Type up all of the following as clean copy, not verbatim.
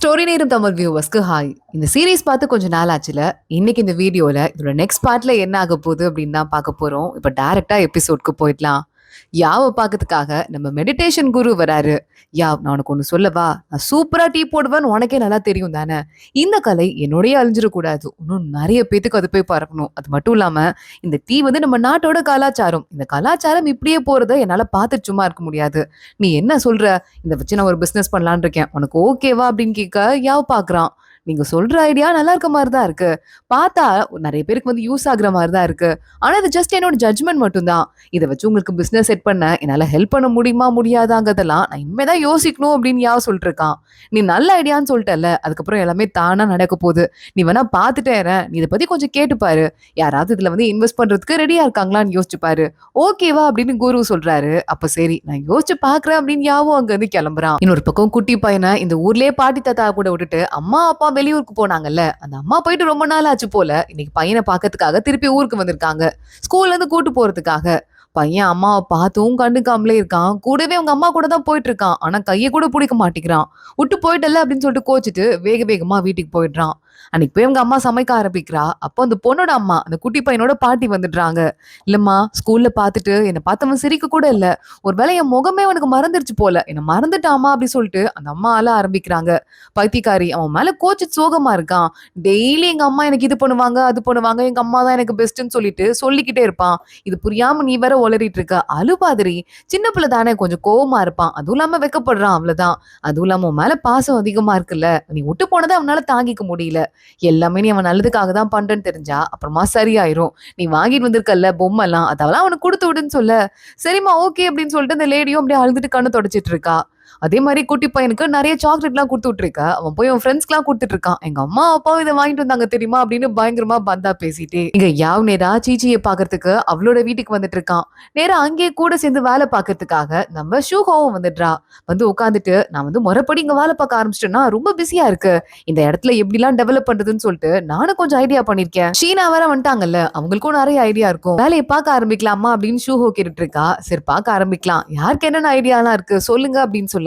Story நேரம் Tamil வியூவர்ஸ்க்கு hi. இந்த series பார்த்து கொஞ்சம் நாள் ஆச்சுல. இன்னைக்கு இந்த வீடியோல இதோட நெக்ஸ்ட் பார்ட்ல என்ன ஆக போகுது அப்படின்னு தான் பார்க்க போறோம். இப்போ டைரக்டா எபிசோட்க்கு போயிடலாம். யாவை பார்க்கறதுக்காக நம்ம மெடிடேஷன் குரு வராரு. நான் உனக்கு ஒன்று சொல்லவா, நான் சூப்பரா டீ போடுவேன்னு உனக்கே நல்லா தெரியும் தானே. இந்த கலை என்னோடய அழிஞ்சிடக்கூடாது, இன்னும் நிறைய பேத்துக்கு அது போய் பறக்கணும். அது மட்டும் இல்லாம இந்த டீ நம்ம நாட்டோட கலாச்சாரம். இந்த கலாச்சாரம் இப்படியே போறத என்னால பார்த்துட்டு சும்மா இருக்க முடியாது. நீ என்ன சொல்ற, இதை வச்சு நான் ஒரு பிசினஸ் பண்ணலான் இருக்கேன், உனக்கு ஓகேவா அப்படின்னு கேட்க யாவ் பாக்குறான். நீங்க சொல்ற ஐடியா நல்லா இருக்க மாதிரி தான் இருக்கு, பார்த்தா நிறைய பேருக்கு யூஸ் ஆகுற மாதிரி தான் இருக்கு. ஆனா இது ஜஸ்ட் என்னோட ஜட்ஜ்மெண்ட் மட்டும் தான். இதை வச்சு உங்களுக்கு பிசினஸ் செட் பண்ண என்னால ஹெல்ப் பண்ண முடியுமா முடியாதாங்கிறதெல்லாம் நான் இனிமேதான் யோசிக்கணும் அப்படின்னு யாவும் சொல்லிட்டு இருக்கான். நீ நல்ல ஐடியான்னு சொல்லிட்டல, அதுக்கப்புறம் எல்லாமே தானா நடக்க போகுது. நீ வேணா பாத்துட்டே நீ இதை பத்தி கொஞ்சம் கேட்டுப்பாரு, யாராவது இதுல இன்வெஸ்ட் பண்றதுக்கு ரெடியா இருக்காங்களான்னு யோசிச்சுப்பாரு, ஓகேவா அப்படின்னு குரு சொல்றாரு. அப்ப சரி நான் யோசிச்சு பாக்குறேன் அப்படின்னு யாவும் அங்க இருந்து கிளம்புறான். இன்னொரு பக்கம் குட்டி பையனை இந்த ஊர்லயே பாட்டி தாத்தா கூட விட்டுட்டு அம்மா அப்பா வெளியூருக்கு போனாங்கல்ல, அந்த அம்மா போயிட்டு ரொம்ப நாள் ஆச்சு போல. இன்னைக்கு பையனை பாக்கிறதுக்காக திருப்பி ஊருக்கு வந்திருக்காங்க, ஸ்கூல்ல இருந்து கூட்டு போறதுக்காக. பையன் அம்மாவை பார்த்தும் கண்டுக்காமலே இருக்கான். கூடவே அவங்க அம்மா கூட தான் போயிட்டு இருக்கான். ஆனா கையை கூட பிடிக்க மாட்டேங்கிறான். விட்டு போயிட்டல அப்படின்னு சொல்லிட்டு கோச்சிட்டு வேக வேகமா வீட்டுக்கு போயிடுறான். அன்னைக்கு போய் அவங்க அம்மா சமைக்க ஆரம்பிக்கிறா. அப்போ அந்த பொண்ணோட அம்மா அந்த குட்டி பையனோட பாட்டி வந்துடுறாங்க. இல்லம்மா, ஸ்கூல்ல பார்த்துட்டு என்னை பார்த்தவன் சிரிக்க கூட இல்ல, ஒருவேளை என் முகமே அவனுக்கு மறந்துருச்சு போல, என்னை மறந்துட்டாமா அப்படின்னு சொல்லிட்டு அந்த அம்மா அழ ஆரம்பிக்கிறாங்க. பைத்தியக்காரி, அவன் மேல கோச்சு சோகமா இருக்கான். டெய்லி எங்க அம்மா எனக்கு இது பண்ணுவாங்க அது பண்ணுவாங்க, எங்க அம்மா தான் எனக்கு பெஸ்ட்ன்னு சொல்லிட்டு சொல்லிக்கிட்டே இருப்பான். இது புரியாம நீ வேற உளறிட்டு இருக்க. அழுபாதிரி, சின்ன பிள்ளை தானே, கொஞ்சம் கோவமா இருப்பான், அதுவும் இல்லாம வெக்கப்படுறான், அவ்வளவுதான். அதுவும் இல்லாம உன் மேல பாசம் அதிகமா இருக்குல்ல, நீ விட்டு போனதை அவனால தாங்கிக்க முடியல. எல்லாமே நீ அவன் நல்லதுக்காக தான் பண்றேன்னு தெரிஞ்சா அப்புறமா சரியாயிரும். நீ வாங்கிட்டு வந்திருக்கல்ல பொம்மைலாம், அதெல்லாம் அவனுக்கு கொடுத்து விடுன்னு சொல்ல. சரிம்மா ஓகே அப்படின்னு சொல்லிட்டு அந்த லேடியும் அப்படியே அழுதுட்டு கண்ணு தொடச்சிட்டு இருக்கா. அதே மாதிரி குட்டி பையனுக்கு நிறைய சாக்லேட் எல்லாம் கொடுத்து விட்டுருக்க. அவன் போய் அவன் ஃப்ரெண்ட்ஸ்க்கு எல்லாம் கொடுத்துட்டு இருக்கான். எங்க அம்மா அப்பாவும் இதை வாங்கிட்டு வந்தாங்க தெரியுமா அப்படின்னு பயங்கரமா பந்தா பேசிட்டே இங்க யாவ் நேரா சீச்சியை பாக்குறதுக்கு அவளோட வீட்டுக்கு வந்துட்டு இருக்கான். நேரா அங்கேயே கூட சேர்ந்து வேலை பார்க்கறதுக்காக நம்ம ஷூஹோவும் வந்துடுறா. உட்காந்துட்டு நான் முறைப்படி இங்க வேலை பார்க்க ஆரம்பிச்சிட்டேன்னா ரொம்ப பிஸியா இருக்கு, இந்த இடத்துல எப்படிலாம் டெவலப் பண்றதுன்னு சொல்லிட்டு நானும் கொஞ்சம் ஐடியா பண்ணிருக்கேன். ஷீனா வேற வந்துட்டாங்கல்ல, அவங்களுக்கும் நிறைய ஐடியா இருக்கும், வேலையை பார்க்க ஆரம்பிக்கலாமா அப்படின்னு ஷூஹோ கேட்டுட்டு இருக்கா. சரி பார்க்க ஆரம்பிக்கலாம், யாருக்கு என்னென்ன ஐடியாலாம் இருக்கு சொல்லுங்க அப்படின்னு சொல்ல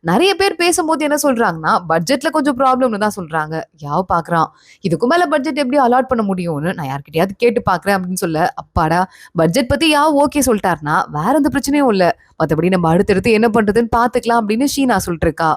நிறைய பேர் பேசும்போது என்ன சொல்றாங்கன்னா பட்ஜெட்ல கொஞ்சம் ப்ராப்ளம்னு தான் சொல்றாங்க. யாவ் பாக்குறான், இதுக்கு மேல பட்ஜெட் எப்படி அலாட் பண்ண முடியும்னு நான் யார்கிட்டயாவது கேட்டு பாக்குறேன் அப்படின்னு சொல்ல, அப்பாடா பட்ஜெட் பத்தி யாவ் ஓகே சொல்லிட்டாருன்னா வேற எந்த பிரச்சனையும் இல்ல, மத்தபடி நம்ம அடுத்தடுத்து என்ன பண்றதுன்னு பாத்துக்கலாம் அப்படின்னு ஷீனா சொல்லிட்டு இருக்கா.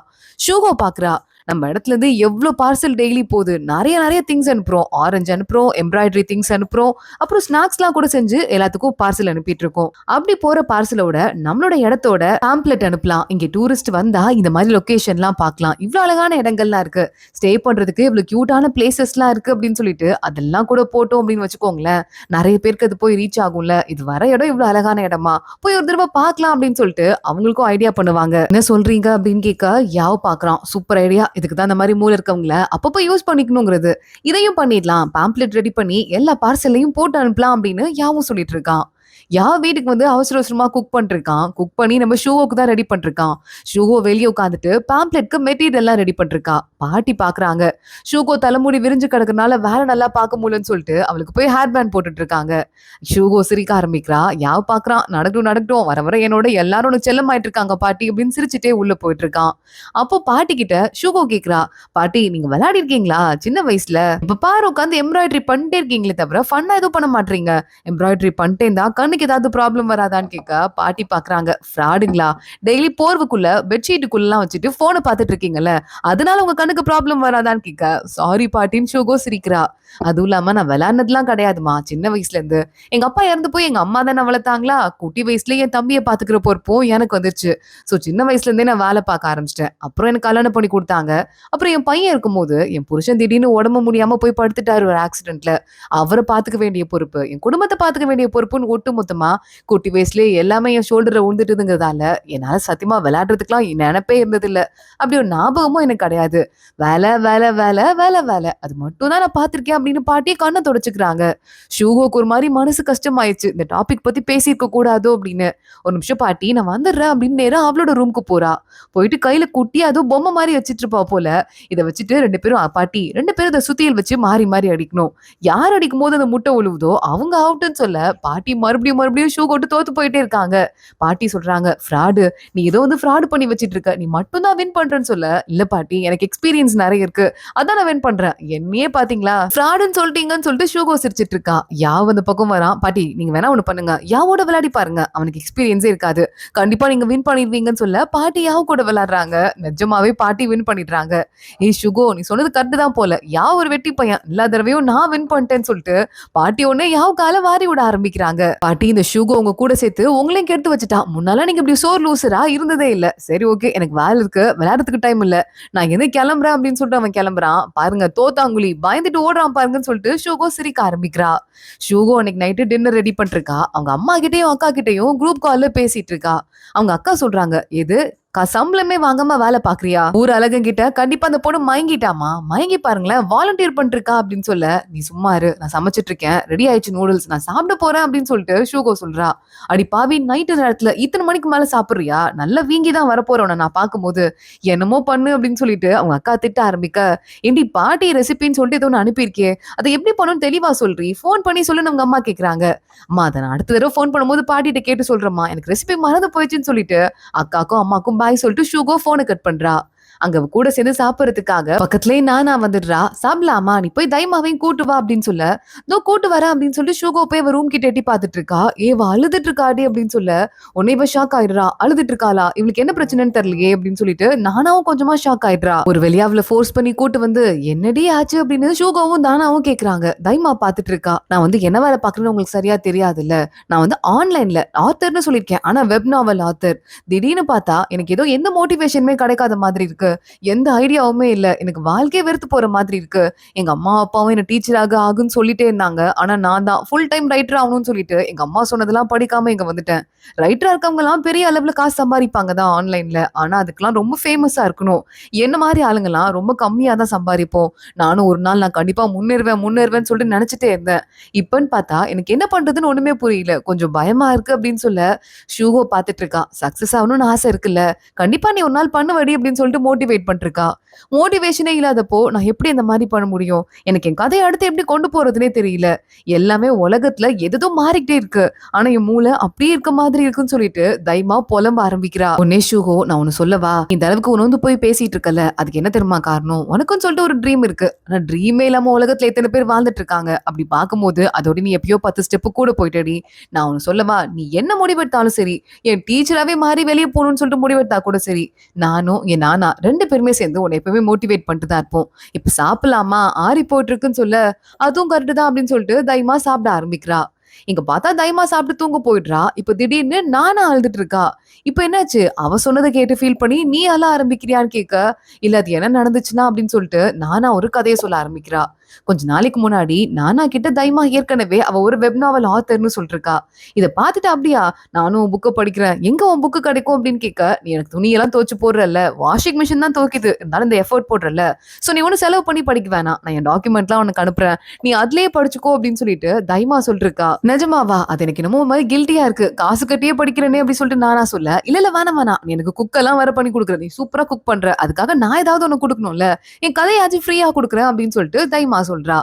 ஷூகோ பாக்குறா, நம்ம இடத்துல இருந்து எவ்வளவு பார்சல் டெய்லி போகுது, நிறைய நிறைய திங்ஸ் அனுப்புறோம், ஆரஞ்சு அனுப்புறோம், எம்ப்ராய்டரி திங்ஸ் அனுப்புறோம், அப்புறம் ஸ்நாக்ஸ் எல்லாம் கூட செஞ்சு எல்லாத்துக்கும் பார்சல் அனுப்பிட்டு இருக்கோம். அப்படி போற பார்சலோட நம்மளோட இடத்தோட பேம்ப்ளெட் அனுப்பலாம், இங்க டூரிஸ்ட் வந்தா இந்த மாதிரி லொகேஷன் எல்லாம் பார்க்கலாம், இவ்வளவு அழகான இடங்கள்லாம் இருக்கு, ஸ்டே பண்றதுக்கு இவ்வளவு கியூட்டான பிளேசஸ் எல்லாம் இருக்கு அப்படின்னு சொல்லிட்டு அதெல்லாம் கூட போட்டோம் அப்படின்னு வச்சுக்கோங்களேன், நிறைய பேருக்கு அது போய் ரீச் ஆகும்ல. இது வர இடம் இவ்வளவு அழகான இடமா, போய் ஒரு தடவை பார்க்கலாம் அப்படின்னு சொல்லிட்டு அவங்களுக்கும் ஐடியா பண்ணுவாங்க. என்ன சொல்றீங்க அப்படின்னு கேட்க யாவ் பாக்குறான், சூப்பர் ஐடியா, இதுக்கு தான் அந்த மாதிரி மூளை இருக்கவங்கள அப்பப்போ யூஸ் பண்ணிக்கணுங்கிறது, இதையும் பண்ணிடலாம், பாம்ப்ளெட் ரெடி பண்ணி எல்லா பார்சலையும் போட்டு அனுப்பலாம் அப்படின்னு யாவும் சொல்லிட்டு இருக்கான். வீட்டுக்கு அவசர அவசரமா குக் பண்ணிருக்கான். குக் பண்ணி நம்ம ஷூவுக்கு தான் ரெடி பண்ணிருக்கான். ஷூவோ வெளியே உட்காந்துட்டு பேம்ப்ளெட்க்கு மெட்டீரியல் எல்லாம் ரெடி பண்ணிருக்கா. பாட்டி பாக்குறாங்க, ஷூகோ தலைமுடி விரிஞ்சு கிடக்குறதுனால வேலை நல்லா பார்க்க முடியலன்னு சொல்லிட்டு அவளுக்கு போய் ஹேர் பேண்ட் போட்டுட்டு இருக்காங்க. ஷூகோ சிரிக்க ஆரம்பிக்கிறா. பாக்குறான், நடக்கட்டும் நடக்கட்டும், வர வர என்னோட எல்லாரும் செல்லமாயிட்டு இருக்காங்க பாட்டி அப்படின்னு சிரிச்சுட்டே உள்ள போயிட்டு இருக்கான். அப்போ பாட்டி கிட்ட ஷூகோ கேக்குறா, பாட்டி நீங்க விளையாடி இருக்கீங்களா சின்ன வயசுல, இப்ப பாரு உட்காந்து எம்ப்ராய்டரி பண்ணிட்டே இருக்கீங்களே தவிர ஃபன்னா எதுவும் பண்ண மாட்டீங்க, எம்ப்ராய்டரி பண்ணிட்டே இருந்தா கண்ணுக்கு ஏதாவது ப்ராப்ளம் வராதான்னு கேட்க பாட்டி பாக்குறாங்க, ஃப்ராடுங்களா, டெய்லி போர்வுக்குள்ள பெட்ஷீட்டுக்குள்ள எல்லாம் வச்சுட்டு போனை பார்த்துட்டு இருக்கீங்கல்ல, அதனால உங்க கண்ணுக்கு ப்ராப்ளம் வராதான்னு கேட்க சாரி பாட்டின்னு ஷூகோ சிரிக்கிறா. அதுவும் இல்லாம நான் விளையாடுனதுலாம் கிடையாதுமா, சின்ன வயசுல இருந்து எங்க அப்பா இறந்து போய் எங்க அம்மா தானே வளர்த்தாங்களா, குட்டி வயசுல என் தம்பியை பாத்துக்கிற பொறுப்பும் எனக்கு வந்துருச்சு. சோ சின்ன வயசுல இருந்தே நான் வேலை பார்க்க ஆரம்பிச்சிட்டேன். அப்புறம் எனக்கு கல்யாணம் பண்ணி கொடுத்தாங்க. அப்புறம் என் பையன் இருக்கும்போது என் புருஷன் திடீர்னு உடம்பு முடியாம போய் படுத்துட்டாரு ஒரு ஆக்சிடென்ட்ல, அவரை பாத்துக்க வேண்டிய பொறுப்பு, என் குடும்பத்தை பாத்துக்க வேண்டிய பொறுப்புன்னு ஒட்டு மொத்தமா குட்டி வயசுலயே எல்லாமே என் ஷோல்டர்ல விழுந்துட்டுதுங்கிறதால என்னால சத்தியமா விளையாடுறதுக்குலாம் நினைப்பே இருந்தது இல்ல, அப்படி ஒரு ஞாபகமும் எனக்கு கிடையாது. வேலை வேலை வேலை வேலை வேலை அது மட்டும் தான் நான் பாத்திருக்கேன் அப்படின்னு பாட்டியே கண்ணை தொடச்சுக்கிறாங்க. ஷூகோக்கு ஒரு மாதிரி மனசு கஷ்டமாயிடுச்சு, இந்த டாபிக் பத்தி பேசியிருக்க கூடாதோ அப்படின்னு. ஒரு நிமிஷம் பாட்டி நான் வந்துடுறேன் அப்படின்னு நேரம் அவளோட ரூமுக்கு போறா. போயிட்டு கையில குட்டி அதுவும் பொம்மை மாதிரி வச்சிட்டு இருப்பா போல. இதை வச்சுட்டு ரெண்டு பேரும் பாட்டி ரெண்டு பேரும் இதை சுத்தியல் வச்சு மாறி மாறி அடிக்கணும், யார் அடிக்கும் போது அந்த முட்டை உழுவுதோ அவங்க அவுட்டுன்னு சொல்ல பாட்டி மறுபடியும் ஷூ போட்டு தோத்து போயிட்டே இருக்காங்க. பாட்டி சொல்றாங்க, ஃப்ராடு, நீ ஏதோ வந்து ஃப்ராடு பண்ணி வச்சிட்டு இருக்க, நீ மட்டும் தான் வின் பண்றேன்னு சொல்ல. இல்ல பாட்டி, எனக்கு எக்ஸ்பீரியன்ஸ் நிறைய இருக்கு, அதான் நான் வின் பண்றேன். என்னையே பாத்தீங்களா ஃப்ராடுன்னு சொல்லிட்டீங்கன்னு சொல்லிட்டு ஷூகோ சிரிச்சிட்டு இருக்கா. யாவ் அந்த பக்கம் வரான். பாட்டி, நீங்க வேணா ஒண்ணு பண்ணுங்க, யாவோட விளையாடி பாருங்க, அவனுக்கு எக்ஸ்பீரியன்ஸே இருக்காது, கண்டிப்பா நீங்க வின் பண்ணிடுவீங்கன்னு சொல்ல பாட்டி யாவ் கூட விளையாடுறாங்க. நிஜமாவே பாட்டி வின் பண்ணிடுறாங்க. ஏய் ஷுகோ, நீ சொன்னது கரெக்ட் தான் போல, யாவ் ஒரு வெட்டி பையன், எல்லா தடவையும் நான் வின் பண்ணிட்டேன்னு சொல்லிட்டு பாட்டி ஒண்ணு யாவ் கால வாரி விட ஆரம்பிக்கிறாங்க. பாட்டி, இந்த ஷுகோ உங்க கூட சேர்த்து உங்களையும் கெடுத்து வச்சுட்டா, முன்னால நீங்க இப்படி சோர் லூசரா இருந்ததே இல்ல. சரி ஓகே, எனக்கு வேலை இருக்கு, விளையாடுறதுக்கு டைம் இல்ல, நான் எது கிளம்புறேன் அப்படின்னு சொல்லிட்டு அவன் கிளம்புறான். பாருங்க தோத்தாங்குழி பயந்துட்டு ஓடுறான் பாருங்கன்னு சொல்லிட்டு ஷுகோ சிரிக்க ஆரம்பிக்கிறா. ஷுகோ அன்னைக்கு நைட்டு டின்னர் ரெடி பண்ணிட்டு இருக்கா. அவங்க அம்மா கிட்டயும் அக்கா கிட்டயும் குரூப் கால்ல பேசிட்டு இருக்கா. அவங்க அக்கா சொல்றாங்க, எது சம்பளமே வாங்காம வேலை பாக்குறியா? ஊர் அழகங்கிட்ட கண்டிப்பா அந்த பொண்ணு மயங்கிட்டாமா, மயங்கி பாருங்களேன், வாலண்டியர் பண்ணிட்டு இருக்கா அப்படின்னு சொல்ல, நீ சும்மா இரு, நான் சமைச்சிட்டு இருக்கேன், ரெடி ஆயிடுச்சு நூடுல்ஸ், நான் சாப்பிட போறேன் அப்படின்னு சொல்லிட்டு ஷூகோ சொல்றா. அடி பாவி, நைட்டு நேரத்துல இத்தனை மணிக்கு மேல சாப்பிடுறியா? நல்ல வீங்கி தான் வரப்போறோம் நான் பார்க்கும்போது, என்னமோ பண்ணு அப்படின்னு சொல்லிட்டு அவங்க அக்கா திட்ட ஆரம்பிக்க, ஏண்டி பாட்டி ரெசிபின்னு சொல்லிட்டு ஏதோ ஒன்று அனுப்பியிருக்கே, அதை எப்படி பண்ணணும் தெளிவா சொல்றீ, ஃபோன் பண்ணி சொல்லுன்னு அவங்க அம்மா கேக்குறாங்க. அம்மா, அதை நான் அடுத்த தடவை ஃபோன் பண்ணும்போது பாட்டிட்ட கேட்டு சொல்றேம்மா, எனக்கு ரெசிபி மறந்து போயிடுச்சுன்னு சொல்லிட்டு அக்காக்கும் அம்மாக்கும் பாய் சொல்லிட்டு ஷூகோ போனை கட் பண்றா. அங்க கூட சேர்ந்து சாப்பிடறதுக்காக பக்கத்துலயே நானா வந்துடுறா. சாப்பிடலாமா, நீ போய் தைமாவையும் கூட்டு வா அப்படின்னு சொல்ல, இதோ கூட்டு வரேன் அப்படின்னு சொல்லிட்டு ஷூகோ போய் அவ ரூம் கிட்ட எட்டி பாத்துட்டு இருக்கா. ஏவா அழுதுட்டு இருக்காடி அப்படின்னு சொல்ல, உன்னை இவ ஷாக் ஆயிடுறா. அழுதுட்டு இருக்காளா, இவளுக்கு என்ன பிரச்சனைன்னு தெரியலையே அப்படின்னு சொல்லிட்டு நானாவும் கொஞ்சமா ஷாக் ஆயிடுறா. ஒரு வெளியா அவளை ஃபோர்ஸ் பண்ணி கூட்டு வந்து என்னடி ஆச்சு அப்படின்னு ஷூகோவும் தானாவும் கேக்குறாங்க. தைமா பாத்துட்டு இருக்கா. நான் வந்து என்ன வேலை பாக்குறேன்னு உங்களுக்கு சரியா தெரியாது இல்ல, நான் வந்து ஆன்லைன்ல ஆத்தர்னு சொல்லியிருக்கேன், ஆனா வெப் நாவல் ஆத்தர். திடீர்னு பார்த்தா எனக்கு ஏதோ எந்த மோட்டிவேஷனுமே கிடைக்காத மாதிரி இருக்கு, எந்த ஐடியாவுமே இல்ல, எனக்கு வாழ்க்கையே வெறுத்து போற மாதிரி இருக்கு. எங்க அம்மா அப்பாவும் என்ன டீச்சராக ஆகுன்னு சொல்லிட்டே இருந்தாங்க, ஆனா நான் தான் ஃபுல் டைம் ரைட்டர் ஆகணும்னு சொல்லிட்டு எங்க அம்மா சொன்னதெல்லாம் படிக்காம இங்க வந்துட்டேன். ரைட்டரா இருக்கவங்க எல்லாம் பெரிய அளவுல காசு சம்பாதிப்பாங்க தான் ஆன்லைன்ல, ஆனா அதுக்கெல்லாம் ரொம்ப ஃபேமஸா இருக்கணும். என்ன மாதிரி ஆளுங்கெல்லாம் ரொம்ப கம்மியா தான் சம்பாதிப்போம். நானும் ஒரு நாள் நான் கண்டிப்பா முன்னேறுவேன்னு சொல்லிட்டு நினைச்சிட்டே இருந்தேன். இப்பன்னு பார்த்தா எனக்கு என்ன பண்றதுன்னு ஒண்ணுமே புரியல, கொஞ்சம் பயமா இருக்கு அப்படின்னு சொல்ல ஷூகோ பாத்துட்டு இருக்கா. சக்சஸ் ஆகணும்னு ஆசை இருக்குல்ல, கண்டிப்பா நீ ஒரு நாள் பண்ணுவடி அப்படின்னு சொல்லிட்டு மோட்டிவேட் பண்ணிருக்கா. மோட்டிவேஷனே இல்லாதப்போ நான் எப்படி அந்த மாதிரி பண்ண முடியும், எனக்கு என் கதையை அடுத்து எப்படி கொண்டு போறதுனே தெரியல, எல்லாமே உலகத்துல எதோ மாறிக்கிட்டே இருக்கு, ஆனா என் மூளை அப்படியே இருக்க மாதிரி இருக்குன்னு சொல்லிட்டு தைமா புலம்ப ஆரம்பிக்கிறா. உன்னே ஷூகோ, நான் ஒன்னு சொல்லவா, இந்த அளவுக்கு உணர்ந்து போய் பேசிட்டு இருக்கல, அதுக்கு என்ன தெரியுமா காரணம், உனக்குன்னு சொல்லிட்டு ஒரு ட்ரீம் இருக்கு, ஆனா ட்ரீமே இல்லாம உலகத்துல எத்தனை பேர் வாழ்ந்துட்டு இருக்காங்க. அப்படி பார்க்கும்போது அதோட நீ எப்பயோ 10 ஸ்டெப்பு கூட போயிட்டடி. நான் ஒன்னு சொல்லவா, நீ என்ன முடிவெடுத்தாலும் சரி, என் டீச்சராவே மாறி வெளியே போகணும்னு சொல்லிட்டு முடிவெடுத்தா கூட சரி, நானும் என் நானா ரெண்டு பேருமே சேர்ந்து உன்னை எப்பவுமே மோட்டிவேட் பண்ணிட்டு தான் இருப்போம். இப்ப சாப்பிடலாமா, ஆறி போயிட்டு இருக்குன்னு சொல்ல, அதுவும் கரெக்ட் தான் அப்படின்னு சொல்லிட்டு தைமா சாப்பிட ஆரம்பிக்கிறா. இங்க பார்த்தா தைமா சாப்பிட்டு தூங்க போயிடுறா. இப்ப திடீர்னு நானா அழுதுட்டு இருக்கா. இப்ப என்னாச்சு, அவ சொன்னதை கேட்டு ஃபீல் பண்ணி நீ அழ ஆரம்பிக்கிறியான்னு கேட்க, இல்ல அது என்ன நடந்துச்சுன்னா அப்படின்னு சொல்லிட்டு நானா ஒரு கதையை சொல்ல ஆரம்பிக்கிறா. கொஞ்ச நாளைக்கு முன்னாடி நானா கிட்ட தைமா ஏற்கனவே அவ ஒரு வெப் நாவல் ஆத்தர்னு சொல்லிருக்கா. இதை பார்த்துட்டு அப்படியா, நானும் உன் புக்கை படிக்கிறேன், எங்க உன் புக்கு கிடைக்கும் அப்படின்னு கேட்க, நீ எனக்கு துணியெல்லாம் துவச்சு போடுறல்ல, வாஷிங் மிஷின் தான் துவைக்குது, இருந்தாலும் இந்த எஃபர்ட் போடுறல, சோ நீ ஒன்னும் செலவு பண்ணி படிக்க வேணாம், நான் என் டாக்குமெண்ட்லாம் உனக்கு அனுப்புறேன், நீ அதுலயே படிச்சுக்கோ அப்படின்னு சொல்லிட்டு தைமா சொல்லிருக்கா. நிஜமாவா, அது எனக்கு என்னமோ மாதிரி கில்ட்டியா இருக்கு, காசு கட்டியே படிக்கிறேனே அப்படி சொல்லிட்டு நானா சொல்ல, இல்ல இல்ல வேணாம் வேணாம், நீ எனக்கு குக்கெல்லாம் வர பண்ணி கொடுக்குற, நீ சூப்பரா குக் பண்ற, அதுக்காக நான் ஏதாவது ஒண்ணு கொடுக்கணும்ல, என் கதையாச்சும் ஃப்ரீயா கொடுக்குறேன் அப்படின்னு சொல்லிட்டு தைமா சொல்றா.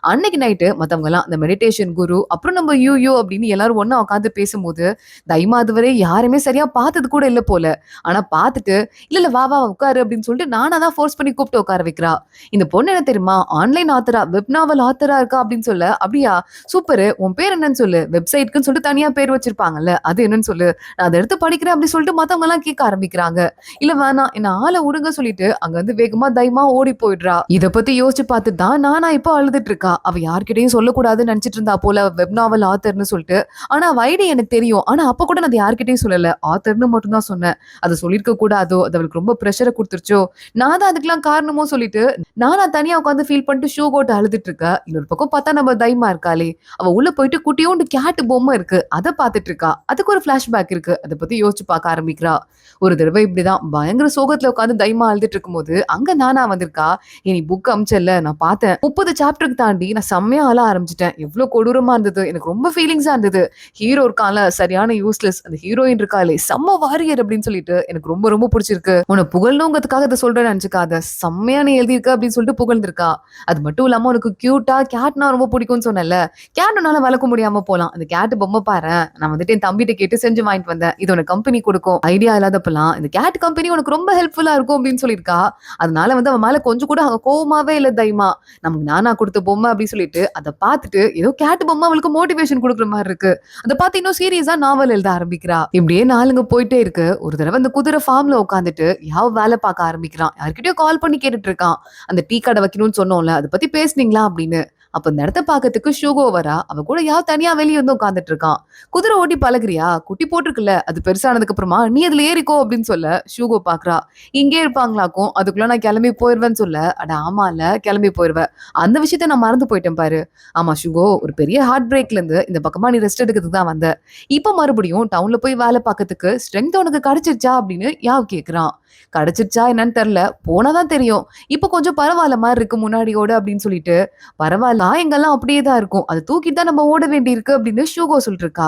அன்னைக்கு நைட்டு மத்தவங்க எல்லாம் இந்த மெடிடேஷன் குரு அப்புறம் நம்ம யூ அப்படின்னு எல்லாரும் ஒண்ணா உட்காந்து பேசும்போது தைமா அதுவரை யாருமே சரியா பார்த்தது கூட இல்ல போல. ஆனா பார்த்துட்டு இல்ல இல்ல வா வா உட்காரு அப்படின்னு சொல்லிட்டு நானா தான் ஃபோர்ஸ் பண்ணி கூப்பிட்டு உட்கார வைக்கிறா. இந்த பொண்ணு என்ன தெரியுமா, ஆன்லைன் ஆத்தரா, வெப் நாவல் ஆத்தரா இருக்கா அப்படின்னு சொல்ல, அப்படியா சூப்பர், உன் பேர் என்னன்னு சொல்லு, வெப்சைட்க்குன்னு சொல்லிட்டு தனியா பேர் வச்சிருப்பாங்கல்ல, அது என்னன்னு சொல்லு, நான் அதை எடுத்து படிக்கிறேன் அப்படி சொல்லிட்டு மத்தவங்க எல்லாம் கேட்க ஆரம்பிக்கிறாங்க. இல்ல வேணாம், என்ன ஆளை விடுங்க சொல்லிட்டு அங்க வந்து வேகமா தைமா ஓடி போயிடுறா. இத பத்தி யோசிச்சு பார்த்துட்டு தான் நானா இப்போ அழுதுட்டு இருக்கா. அவ யார்கிட்டயும் சொல்லக்கூடாதுன்னு நினைச்சிட்டு இருந்தா போல வெப் நாவல் ஆத்தர்னு சொல்லிட்டு. ஆனா அவ ஐடி எனக்கு தெரியும், ஆனா அப்ப கூட நான் யார்கிட்டயும் சொல்லல, ஆத்தர்னு மட்டும் தான் சொன்னேன். அதை சொல்லிருக்க கூடாதோ, அது அவளுக்கு ரொம்ப பிரஷரை கொடுத்துருச்சோ, நான் தான் அதுக்கெல்லாம் காரணமோ சொல்லிட்டு நானா தனியா உட்காந்து ஃபீல் பண்ணிட்டு ஷூ போட்டு அழுதுட்டு இருக்கா. இன்னொரு பக்கம் பார்த்தா நம்ம தைமா இருக்காளே, அவ உள்ள போயிட்டு குட்டியோண்டு கேட் பொம்மை இருக்கு, அதை பார்த்துட்டு இருக்கா. அதுக்கு ஒரு பிளாஷ்பேக் இருக்கு, அதை பத்தி யோசிச்சு பார்க்க ஆரம்பிக்கிறா. ஒரு தடவை இப்படிதான் பயங்கர சோகத்துல உட்காந்து தைமா அழுதுட்டு இருக்கும்போது அங்க நானா வந்திருக்கா. நீ புக் அமிச்சல்ல, நான் பார்த்தேன், 30 சாப்டருக்கு தாண்டி நான் செம்மையா அழ ஆரம்பிச்சுட்டேன். எவ்வளவு கொடூரமா இருந்தது. எனக்கு ரொம்ப ஃபீலிங்ஸா இருந்தது. ஹீரோ இருக்கான்ல சரியான யூஸ்லெஸ். அந்த ஹீரோயின் இருக்காளே செம்ம வாரியர் அப்படின்னு சொல்லிட்டு எனக்கு ரொம்ப ரொம்ப பிடிச்சிருக்கு. உன்னை புகழணுங்கிறதுக்காக இதை சொல்றேன்னு நினைச்சுக்காத. செம்மையா நீ எழுதியிருக்க அப்படின்னு சொல்லிட்டு புகழ்ந்திருக்கா. அது மட்டும் இல்லாம உனக்கு கியூட்டா கேட்னா ரொம்ப பிடிக்கும்னு சொன்னல. கேட் உன்னால வளர்க்க முடியாம போலாம். அந்த கேட் பொம்மை பாரு. நான் வந்துட்டு என் தம்பிட்ட கேட்டு செஞ்சு வாங்கிட்டு வந்தேன். இது உனக்கு கம்பெனி கொடுக்கும். ஐடியா இல்லாதப்பெல்லாம் இந்த கேட் கம்பெனி உனக்கு ரொம்ப ஹெல்ப்ஃபுல்லா இருக்கும் அப்படின்னு சொல்லியிருக்கா. அதனால வந்து அவன் மேல கொஞ்சம் கூட கோவமாவே இல்ல தைமா. நமக்கு நானா கொடுத்த பொம்மை அப்படின்னு சொல்லிட்டு அதை பார்த்துட்டு ஏதோ கேட் பொம்மை அவளுக்கு மோட்டிவேஷன் கொடுக்குற மாதிரி இருக்கு. அதை பார்த்து இன்னும் சீரியஸா நாவல் எழுத ஆரம்பிக்கிறா. இப்படியே நாளுங்க போயிட்டே இருக்கு. ஒரு தடவை அந்த குதிரை ஃபார்ம்ல உட்காந்துட்டு யாவ் வேலை பார்க்க ஆரம்பிக்கிறான். யார்கிட்டயோ கால் பண்ணி கேட்டுட்டு இருக்கான். அந்த டீ கடை வைக்கணும்னு சொன்னோம்ல, அதை பத்தி பேசுனீங்களா அப்படின்னு. அப்ப இந்த இடத்த பாக்கிறதுக்கு ஷூகோ வரா. அவ கூட யாவ் தனியா வெளியே வந்து உட்காந்துட்டு இருக்கான். குதிரை ஓட்டி பழகுறியா? குட்டி போட்டிருக்குல்ல, அது பெருசானதுக்கு அப்புறமா நீ அதுல ஏறிக்கோ அப்படின்னு சொல்ல ஷூகோ பாக்குறா. இங்கே இருப்பாங்களாக்கும். அதுக்குள்ள நான் கிளம்பி போயிருவேன்னு சொல்ல, அட ஆமா இல்ல கிளம்பி போயிருவேன். அந்த விஷயத்த நான் மறந்து போயிட்டேன் பாரு. ஆமா ஷூகோ, ஒரு பெரிய ஹார்ட் பிரேக்ல இருந்து இந்த பக்கமா நீ ரெஸ்ட் எடுக்கிறதுக்கு தான் வந்த. இப்ப மறுபடியும் டவுன்ல போய் வேலை பார்க்கறதுக்கு ஸ்ட்ரென்த் உனக்கு கிடைச்சிருச்சா அப்படின்னு யாவ் கேக்குறான். கிடைச்சிருச்சா என்னன்னு தெரியல, போனாதான் தெரியும். இப்ப கொஞ்சம் பரவாயில்ல மாதிரி இருக்கு முன்னாடியோட அப்படின்னு சொல்லிட்டு, பரவாயில்ல எங்கெல்லாம் அப்படியே தான் இருக்கும். அதை தூக்கிட்டு தான் நம்ம ஓட வேண்டி இருக்கு அப்படின்னு ஷூகோ சொல்லிட்டு இருக்கா.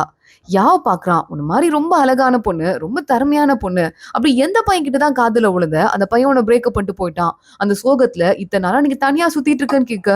யாவ் பாக்குறான். உன்ன மாதிரி ரொம்ப அழகான பொண்ணு, ரொம்ப திறமையான பொண்ணு, அப்படி எந்த பையன் கிட்ட தான் காதுல விழுந்த அந்த பையன் உன்னை பிரேக்கப் பண்ணிட்டு போயிட்டான். அந்த சோகத்துல இத்தனை நாளா நீங்க தனியா சுத்திட்டு இருக்கேன்னு கேட்க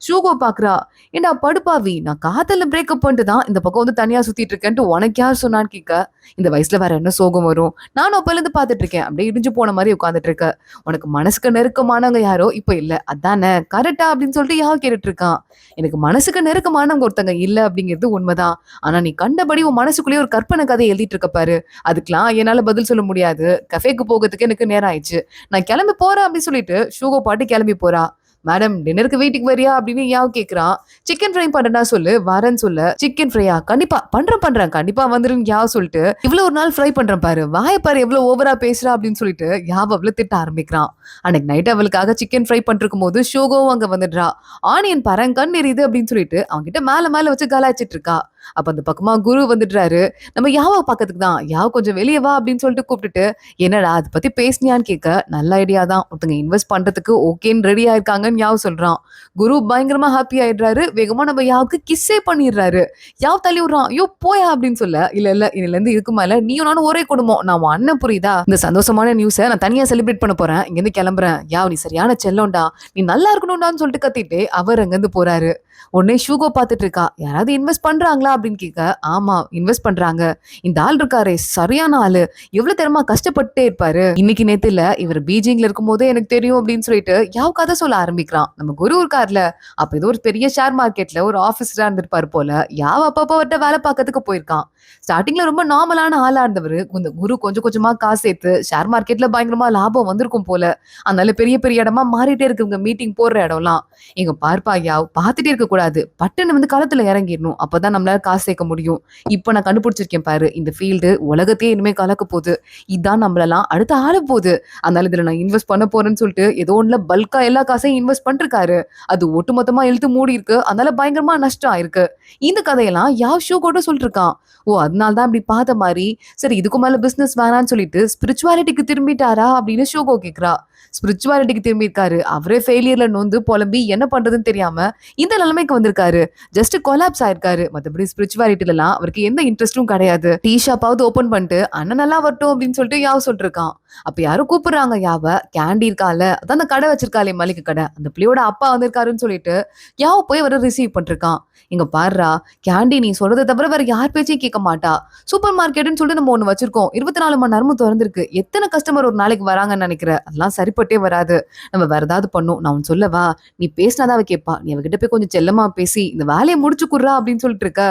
ஷூகோ பாக்குறா. ஏண்டா படுப்பாவி, நான் காதல பிரேக்கப் பண்ணிட்டு தான் இந்த பக்கம் வந்து தனியா சுத்திட்டு இருக்கேன்ட்டு உனக்கு யார் சொன்னான்னு கேட்க, இந்த வயசுல வேற என்ன சோகம் வரும்? நானும் அப்பல இருந்து பாத்துட்டு இருக்கேன். அப்படியே இடிஞ்சு போன மாதிரி உட்காந்துட்டு இருக்க. உனக்கு மனசுக்கு நெருக்கமானவங்க யாரோ இப்ப இல்ல, அதானே கரெக்டா அப்படின்னு சொல்லிட்டு யாவ் கேட்டுட்டு இருக்கான். எனக்கு மனசுக்கு நெருக்கமானவங்க ஒருத்தங்க இல்ல அப்படிங்கிறது உண்மைதான். ஆனா நீ கண்டபடி உன் மனசுக்குள்ளேயே ஒரு கற்பனை கதை எழுதிட்டு இருக்க பாரு. அதுக்கெல்லாம் என்னால பதில் சொல்ல முடியாது. கஃபேக்கு போகிறதுக்கு எனக்கு நேரம் ஆயிடுச்சு. நான் கிளம்பி போறேன் அப்படின்னு சொல்லிட்டு ஷூகோ பாட்டு கிளம்பி போறா. மேடம் டின்னருக்கு வீட்டுக்கு வரியா அப்படின்னு யாவ் கேக்குறான். சிக்கன் ஃப்ரை பண்றேன்னா சொல்லு, வரேன்னு சொல்ல. சிக்கன் ஃப்ரையா? கண்டிப்பா பண்றேன் கண்டிப்பா வந்துருன்னு யாவ் சொல்லிட்டு இவ்வளவு ஒரு நாள் ஃப்ரை பண்றேன் பாரு, வாய பாரு எவ்வளவு ஓவரா பேசுறா அப்படின்னு சொல்லிட்டு யாவ் அவளை திட்ட ஆரம்பிக்கிறான். அன்னைக்கு நைட் அவளுக்காக சிக்கன் ஃப்ரை பண்ணிருக்கும் போது ஷோகோவும் அங்க வந்துடுறா. ஆனியன் பாரு கண் எரியுது அப்படின்னு சொல்லிட்டு அவங்க கிட்ட மேல மேல வச்சு கலாய்ச்சிட்டு இருக்கா. அப்ப அந்த பக்கமா குரு வந்துடுறாரு. நம்ம யாவ பாக்கிறதுக்கு தான். யாவ் கொஞ்சம் வெளியே வா அப்படின்னு சொல்லிட்டு கூப்பிட்டுட்டு, என்னடா அதை பத்தி பேசினியான்னு கேட்க, நல்ல ஐடியா தான், ஒருத்தங்க இன்வெஸ்ட் பண்றதுக்கு ஓகேன்னு ரெடி ஆயிருக்காங்கன்னு யாவ் சொல்றான். குரு பயங்கரமா ஹாப்பி ஆயிடுறாரு. வேகமா நம்ம யாவுக்கு கிஸ்ஸே பண்ணிடுறாரு. யாவ் தள்ளி விடுறான். ஐயோ போயா அப்படின்னு சொல்ல, இல்ல இதுல இருந்து இதுக்கு மேல நீயும் நானும் ஒரே குடும்பம், நான் உன் அண்ணன் புரியுதா? இந்த சந்தோஷமான நியூஸை நான் தனியா செலிப்ரேட் பண்ண போறேன், இங்க இருந்து கிளம்புறேன். யாவ் நீ சரியான செல்லோண்டா, நீ நல்லா இருக்கணும்டான்னு சொல்லிட்டு கத்திட்டு அவர் அங்க இருந்து போறாரு. உடனே ஷூகோ பாத்துட்டு இருக்கா. யாராவது இன்வெஸ்ட் பண்றாங்களா அப்படின்னு கேட்க, ஆமா இன்வெஸ்ட் பண்றாங்க. இந்த ஆள் இருக்காரே சரியான ஆளு, எவ்வளவு தெரியுமா கஷ்டப்பட்டே இருப்பாரு. இன்னைக்கு நேத்து இல்ல, இவர் பீஜிங்ல இருக்கும் போதே எனக்கு தெரியும் அப்படின்னு சொல்லிட்டு யாவ் கதை சொல்ல ஆரம்பிக்கிறான். நம்ம குரு இருக்கார்ல, அப்ப ஏதோ ஒரு பெரிய ஷேர் மார்க்கெட்ல ஒரு ஆபீஸரா இருந்திருப்பாரு போல. யாவ் அப்பப்ப அவர்கிட்ட வேலை பார்க்கறதுக்கு போயிருக்கான். ஸ்டார்டிங்ல ரொம்ப நார்மலான ஆளா இருந்தவர். இந்த குரு கொஞ்சம் கொஞ்சமா காசு சேர்த்து ஷேர் மார்க்கெட்ல பயங்கரமா லாபம் வந்திருக்கும் போல. அதனால பெரிய பெரிய இடமா மாறிட்டே இருக்குங்க மீட்டிங் போடுற இடம்லாம். எங்க பார்ப்பா யாவ் பார்த்துட்டே இருக்க கூடாது, பட்டுன்னு வந்து களத்துல இறங்கிடணும், அப்பதான் நம்மளால காசு சேர்க்க முடியும். இப்ப நான் கண்டுபிடிச்சிருக்கேன் பாரு, இந்த ஃபீல்டு உலகத்தையே இனிமே கலக்க போகுது. இதான் நம்மளெல்லாம் அடுத்து ஆள போகுது. அதனால இதுல நான் இன்வெஸ்ட் பண்ண போறேன்னு சொல்லிட்டு ஏதோ ஒண்ணுல பல்கா எல்லா காசையும் இன்வெஸ்ட் பண்ணிருக்காரு. அது ஒட்டுமொத்தமா இழுத்து மூடி இருக்கு. அதனால பயங்கரமா நஷ்டம் ஆயிருக்கு. இந்த கதையெல்லாம் யாவ் ஷோ கூட சொல்லிட்டு இருக்கான். ஓ அதனால தான் இப்படி பார்த்த மாதிரி. சரி இதுக்கு மேல பிசினஸ் வேணான்னு சொல்லிட்டு ஸ்பிரிச்சுவாலிட்டிக்கு திரும்பிட்டாரா அப்படின்னு ஷோகோ கேக்குறா. ஸ்பிரிச்சுவாலிட்டிக்கு திரும்பி இருக்காரு. அவரே ஃபெயிலியர்ல நொந்து புலம்பி என்ன பண்றதுன்னு தெரியாம இந்த நிலைமைக்கு வந்திருக்காரு. ஜஸ்ட் கொலாப்ஸ் ஆயிருக்காரு. மத்தபடி ஸ்பிரிச்சுவாலிட்டில எல்லாம் அவருக்கு எந்த இன்ட்ரெஸ்டும் கிடையாது. டீ ஷாப்பாவது ஓபன் பண்ணிட்டு அண்ணன் நல்லா வரட்டும் அப்படின்னு சொல்லிட்டு யாவ் சொல்லிட்டு இருக்கான். அப்ப யாரும் கூப்பிடுறாங்க யாவ. கேண்டி இருக்கால, அதான் அந்த கடை வச்சிருக்காளே மளிகை கடை, அந்த பிள்ளையோட அப்பா வந்திருக்காருன்னு சொல்லிட்டு யாவ் போய் அவரை ரிசீவ் பண்ணிருக்கான். இங்க பாருடா கேண்டி, நீ சொல்றதை தவிர வேற யார் பேச்சையும் கேட்க மாட்டா. சூப்பர் மார்க்கெட்னு சொல்லிட்டு நம்ம ஒண்ணு வச்சிருக்கோம். 24 மணி நேரமும் திறந்திருக்கு. எத்தனை கஸ்டமர் ஒரு நாளைக்கு வராங்கன்னு நினைக்கிற? அதெல்லாம் சரிப்பட்டே வராது. நம்ம வேற ஏதாவது பண்ணும். நான் உன் சொல்லவா, நீ பேசினாதான் அவ கேட்பா. நீ அவகிட்ட போய் கொஞ்சம் செல்லமா பேசி இந்த வேலையை முடிச்சு குடுறா அப்படின்னு சொல்லிட்டு இருக்க.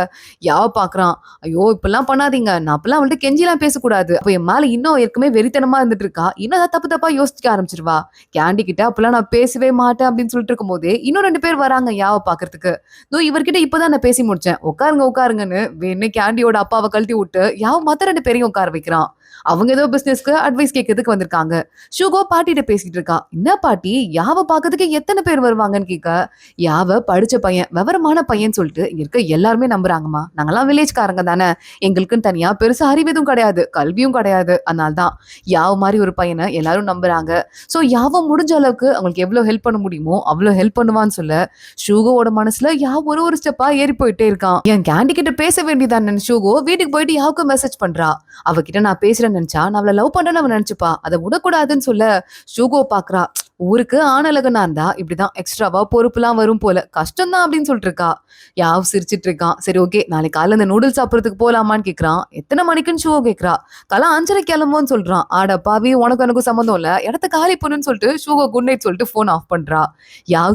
யாவ பாக்குறான். ஐயோ இப்பெல்லாம் பண்ணாதீங்க, நான் அப்பெல்லாம் அவள்கிட்ட கெஞ்சிலாம் பேசக்கூடாது. அப்ப என் மேல இன்னும் ஏற்கனவே வெறித்தனமா இருந்துட்டு இருக்கா. இன்னும் ஏதாவது தப்பு தப்பா யோசிக்க ஆரம்பிச்சிருவா. கேண்டி கிட்ட அப்பெல்லாம் நான் பேசவே மாட்டேன் அப்படின்னு சொல்லிட்டு இருக்கும் போதே இன்னும் 2 பேர் வராங்க யாவ பாக்குறதுக்கு. இவர்கிட்ட உங்ககிட்ட இப்பதான் நான் பேசி முடிச்சேன், உட்காருங்க உட்காருங்கன்னு வேணே கேண்டியோட அப்பாவை கழட்டி விட்டு மத்த 2 பேரையும் உட்கார வைக்கிறான். அவங்க ஏதோ பிசினஸ்க்கு அட்வைஸ் கேட்கறதுக்கு வந்திருக்காங்க. ஷுகோ பாட்டிட்ட பேசிட்டு இருக்கா. என்ன பாட்டி, பாக்குறதுக்கு எத்தனை பேர் வருவாங்கன்னு கேட்க, படிச்ச பையன், விவரமான பையன் சொல்லிட்டு இங்க இருக்க எல்லாருமே நம்புறாங்கம்மா. நாங்கெல்லாம் வில்லேஜ்காரங்க தானே, எங்களுக்குன்னு தனியா பெருசா அறிவு எதுவும் கிடையாது, கல்வியும் கிடையாது. அதனால்தான் மாதிரி ஒரு பையனை எல்லாரும் நம்புறாங்க. சோ முடிஞ்ச அளவுக்கு அவங்களுக்கு எவ்வளவு ஹெல்ப் பண்ண முடியுமோ அவ்வளவு ஹெல்ப் பண்ணுவான்னு சொல்ல, ஷூகோவோட மனசுல ஒரு ஒரு ஸ்டெப்பா ஏறி போயிட்டே இருக்கான். என் கேண்டி கிட்ட பேச வேண்டியதான் ஷூகோ வீட்டுக்கு போயிட்டு யாவுக்கு மெசேஜ் பண்றா. அவகிட்ட நான் பேசுறேன்னு நினைச்சா நான் அவளை லவ் பண்றேன்னு அவன் நினைச்சுப்பா, அதை விடக்கூடாதுன்னு சொல்ல ஷூகோ பாக்குறா. ஊருக்கு ஆணழகனா இருந்தா இப்படிதான் எக்ஸ்ட்ராவா பொறுப்புலாம் வரும் போல, கஷ்டம் தான் அப்படின்னு சொல்லிட்டு இருக்கா. சிரிச்சிட்டு இருக்கான். சரி ஓகே, நாளைக்கு காலைல இந்த நூடுல்ஸ் சாப்பிடறதுக்கு போலாமான்னு கேக்குறான். எத்தனை மணிக்குன்னு ஷூ கேக்குறா. காலை 5:30 கிளம்புன்னு சொல்றான். ஆட பாவி, உனக்கு எனக்கும் சம்மந்தம் இல்ல, இடத்த காலி பண்ணுன்னு சொல்லிட்டு ஷூகோ குட் நைட் சொல்லிட்டு போன் ஆஃப் பண்றா.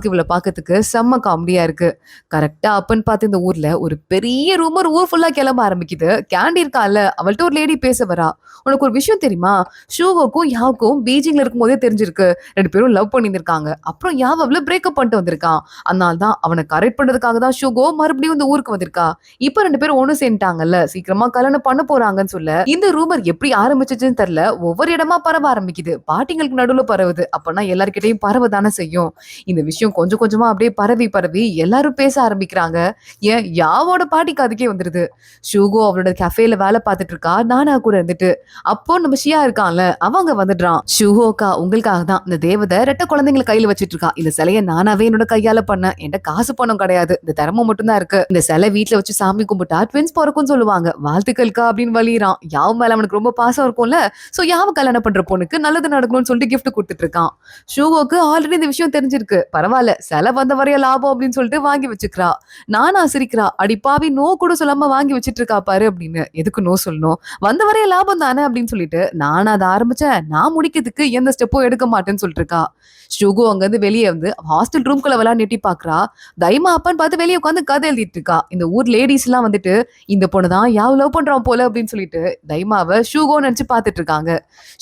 இவளை பாக்கிறதுக்கு செம்ம காமெடியா இருக்கு. கரெக்டா அப்பன்னு பார்த்து இந்த ஊர்ல ஒரு பெரிய ரூமர் ஊர் ஃபுல்லா கிளம்ப ஆரம்பிக்குது. கேண்டி இருக்கால, அவள்கிட்ட ஒரு லேடி பேச வரா. உனக்கு ஒரு விஷயம் தெரியுமா, ஷூகோக்கும் யாவுக்கும் பீஜிங்ல இருக்கும் போதே தெரிஞ்சிருக்கு 2 பேரும் லவ் பண்ணியிருக்காங்க. அப்புறம் அவளை பிரேக்கப் பண்ணிட்டு வந்திருக்கான். அதனால தான் அவனை கரெக்ட் பண்றதுக்காக தான் ஷூகோ மறுபடியும் இந்த ஊருக்கு வந்திருக்கா. இப்ப 2 பேரும் ஒண்ணு சேர்ந்துட்டாங்கல்ல, சீக்கிரமா கல்யாணம் பண்ண போறாங்கன்னு சொல்ல, இந்த ரூமர் எப்படி ஆரம்பிச்சுன்னு தெரியல, ஒவ்வொரு இடமா பரவ ஆரம்பிக்குது. பாட்டிங்களுக்கு நடுவுல பரவுது. அப்பனா எல்லார்கிட்டையும் பரவதானே செய்யும். இந்த விஷயம் கொஞ்சம் கொஞ்சமா அப்படியே பரவி பரவி எல்லாரும் பேச ஆரம்பிக்கிறாங்க. ஏன் யாவோட பாட்டிக்கு அதுக்கே வந்துருது. ஷூகோ அவளோட கஃபேல வேலை பார்த்துட்டு இருக்கா, நானா கூட இருந்துட்டு. அப்போ நம்ம ஷியா இருக்கான்ல, அவங்க வந்துடுறான். ஷூஹோக்கா, உங்களுக்காக தான் இந்த தேவதை 2 குழந்தைங்களை கையில வச்சிட்டு இருக்கா. இந்த சிலையை நானாவே என்னோட கையால பண்ணேன். என்கிட்ட காசு பணம் கிடையாது, இந்த திறமை மட்டும் தான் இருக்கு. இந்த சிலை வீட்டுல வச்சு சாமி கும்பிட்டா ட்வின்ஸ் பிறக்கும்னு சொல்லுவாங்க, வாழ்த்துக்கள்க்கா அப்படின்னு வலிறான். மேல அவனுக்கு ரொம்ப பாசம் இருக்கும்ல. சோ கல்யாணம் பண்ற பொண்ணுக்கு நல்லது நடக்கணும்னு சொல்லிட்டு கிஃப்ட் கொடுத்துட்டு இருக்கான். ஷூகோக்கு ஆல்ரெடி இந்த விஷயம் தெரிஞ்சிருக்கு. பரவாயில்ல, சிலை வந்த வரைய லாபம் அப்படின்னு சொல்லிட்டு வாங்கி வச்சுக்கிறா. நானா சிரிக்கிறா. அடிப்பாவி, நோ கூட சொல்லாம வாங்கி வச்சிட்டு இருக்கா பாரு அப்படின்னு. எதுக்கு நோ சொல்லணும், வந்த வரைய லாபம் தானே அப்படின்னு சொல்லிட்டு நானா அதை ஆரம்பிச்சேன், நான் முடிக்கிறதுக்கு எந்த ஸ்டெப்பும் எடுக்க மாட்டேன்னு சொல்லிட்டு இருக்கா. ஷுகு அங்க இருந்து வெளியே வந்து ஹாஸ்டல் ரூம்குள்ள விளையாண்டு நெட்டி பாக்குறா. தைமா அப்பன்னு பார்த்து வெளியே உட்காந்து கதை எழுதிட்டு இருக்கா. இந்த ஊர் லேடிஸ் எல்லாம் வந்துட்டு இந்த பொண்ணுதான் லவ் பண்றான் போல அப்படின்னு சொல்லிட்டு தைமாவை ஷூகோ நினைச்சு பாத்துட்டு இருக்காங்க.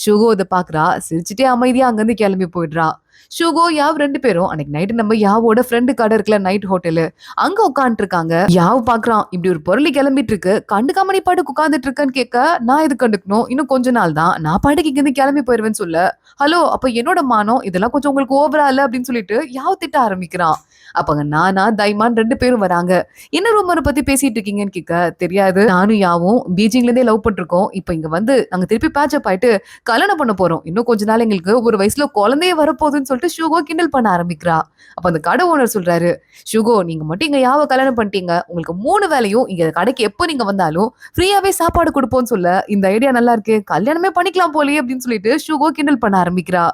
ஷூகோ இதை பாக்குறா. சிரிச்சுட்டே அமைதியா அங்க இருந்து கிளம்பி போயிடுறா. ஷுகோ 2 பேரும் அன்னைக்கு நைட்டு நம்ம யாவோட ஃப்ரெண்டு கடை இருக்குல்ல, நைட் ஹோட்டலு, அங்க உட்காந்துட்டு இருக்காங்க. பாக்குறான், இப்படி ஒரு பொருளை கிளம்பிட்டு இருக்கு, கண்டுக்காம நீ பாட்டுக்கு உட்காந்துட்டு இருக்கன்னு கேட்க, நான் இது கண்டுக்கணும், இன்னும் கொஞ்ச நாள் தான், நான் பாட்டுக்கு இங்க இருந்து கிளம்பி போயிருவேன்னு சொல்ல, ஹலோ அப்ப என்னோட மானம் இதெல்லாம் கொஞ்சம் உங்களுக்கு ஓவரா இல்ல அப்படின்னு சொல்லிட்டு திட்ட ஆரம்பிக்கிறான். அப்பங்க நானா தைமான் 2 பேரும் வராங்க. என்ன ரூமரை பத்தி பேசிட்டு இருக்கீங்கன்னு கேட்க, தெரியாது, நானும் பீஜிங்ல இருந்தே லவ் பண்ணிருக்கோம், இப்ப இங்க வந்து நாங்க திருப்பி பேட்சப் ஆயிட்டு கல்யாணம் பண்ண போறோம், இன்னும் கொஞ்ச நாள் எங்களுக்கு ஒரு வயசுல குழந்தையே வரப்போகுதுன்னு சொல்லிட்டு ஷூகோ கிண்டல் பண்ண ஆரம்பிக்கிறா. அப்ப அந்த கடை ஓனர் சொல்றாரு, ஷூகோ நீங்க மட்டும் இங்க கல்யாணம் பண்ணிட்டீங்க, உங்களுக்கு 3 வேலையும் இங்க கடைக்கு எப்போ நீங்க வந்தாலும் ஃப்ரீயாவே சாப்பாடு கொடுப்போம்னு சொல்ல, இந்த ஐடியா நல்லா இருக்கு, கல்யாணமே பண்ணிக்கலாம் போலயே அப்படின்னு சொல்லிட்டு ஷூகோ கிண்டல் பண்ண ஆரம்பிக்கிறா.